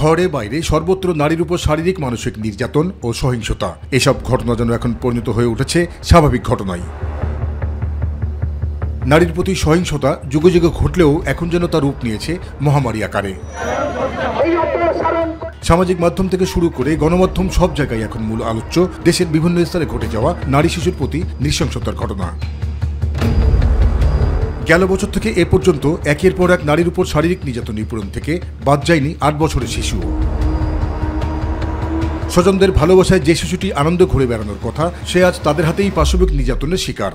ঘরে বাইরে সর্বত্র নারীর উপর শারীরিক মানসিক নির্যাতন ও সহিংসতা, এসব ঘটনা যেন এখন পরিণত হয়ে উঠেছে স্বাভাবিক ঘটনায়। নারীর প্রতি সহিংসতা যুগে যুগে ঘটলেও এখন যেন তা রূপ নিয়েছে মহামারী আকারে। সামাজিক মাধ্যম থেকে শুরু করে গণমাধ্যম সব জায়গায় এখন মূল আলোচ্য দেশের বিভিন্ন স্থানে ঘটে যাওয়া নারী শিশুর প্রতি নৃশংসতার ঘটনা। গেল বছর থেকে এ পর্যন্ত একের পর এক নারীর উপর শারীরিক নির্যাতন নিপীড়ন থেকে বাদ যায়নি ৮ বছরের শিশু। স্বজনদের ভালোবাসায় যে শিশুটি আনন্দ ঘুরে বেড়ানোর কথা, সে আজ তাদের হাতেই পাশবিক নির্যাতনের শিকার।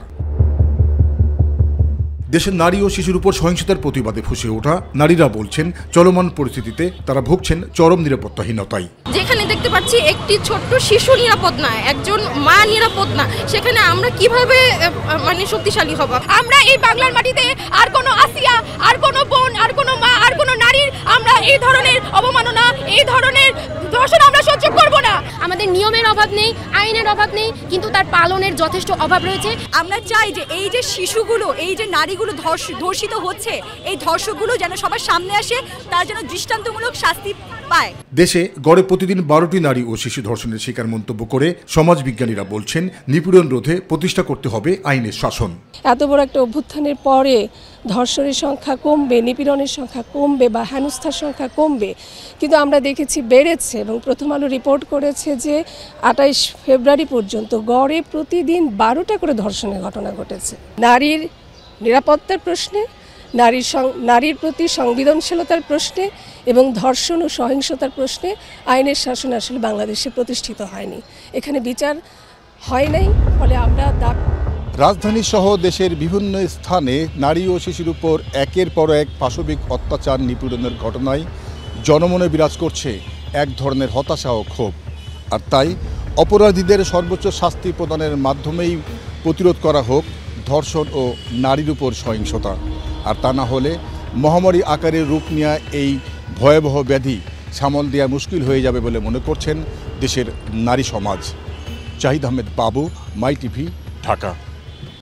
দেশের নারী ও শিশুর উপর সহিংসতার প্রতিবাদে ফুঁসে ওঠা নারীরা বলছেন, চলমান পরিস্থিতিতে তারা ভুগছেন চরম নিরাপত্তাহীনতায়। যেখানে দেখতে পাচ্ছি একটি ছোট্ট শিশু নিরাপদ না, একজন মা নিরাপদ না, সেখানে আমরা কিভাবে শক্তিশালী হব? আমরা এই বাংলার মাটিতে আর কোনো আসিয়া, আর কোনো বোন, আর কোনো মা, আর কোনো নারীর আমরা এই ধরনের অবমাননা, এই ধরনের ধর্ষণ আমরা সহ্য করব না। আমাদের নিয়মের অভাব নেই, আইনের অভাব নেই, কিন্তু তার পালনের যথেষ্ট অভাব রয়েছে। আমরা চাই যে এই যে শিশুগুলো, এই যে নারীগুলো ধর্ষিত হচ্ছে, এই ধর্ষকগুলো যেন সবার সামনে আসে, তার যেন দৃষ্টান্তমূলক শাস্তি পায়। দেশে গড়ে প্রতিদিন ১২টি নারী ও শিশু ধর্ষণের শিকার মন্তব্য করে সমাজবিজ্ঞানীরা বলছেন, নিপীড়ন রোধে প্রতিষ্ঠা করতে হবে আইনের শাসন। এত বড় একটা অভ্যুত্থানের পরে ধর্ষণের সংখ্যা কমবে, নিপীড়নের সংখ্যা কমবে বা হেনস্থার সংখ্যা কমবে, কিন্তু আমরা দেখেছি বেড়েছে। এবং প্রথম আলো রিপোর্ট করেছে যে ২৮ ফেব্রুয়ারি পর্যন্ত গড়ে প্রতিদিন ১২টা করে ধর্ষণের ঘটনা ঘটেছে। নারীর নিরাপত্তার প্রশ্নে, নারীর প্রতি সংবেদনশীলতার প্রশ্নে এবং ধর্ষণ ও সহিংসতার প্রশ্নে আইনের শাসন আসলে বাংলাদেশে প্রতিষ্ঠিত হয়নি, এখানে বিচার হয় নাই। ফলে আমরা রাজধানী সহ দেশের বিভিন্ন স্থানে নারী ও শিশুর উপর একের পর এক পাশবিক অত্যাচার নিপীড়নের ঘটনায় জনমনে বিরাজ করছে এক ধরনের হতাশা ও ক্ষোভ। আর তাই অপরাধীদের সর্বোচ্চ শাস্তি প্রদানের মাধ্যমেই প্রতিরোধ করা হোক ধর্ষণ ও নারীর উপর সহিংসতা। আর তা না হলে মহামারী আকারে রূপ নেওয়া এই ভয়াবহ ব্যাধি সামাল দেওয়া মুশকিল হয়ে যাবে বলে মনে করছেন দেশের নারী সমাজ। জাহিদ আহমেদ বাবু, মাই টিভি, ঢাকা।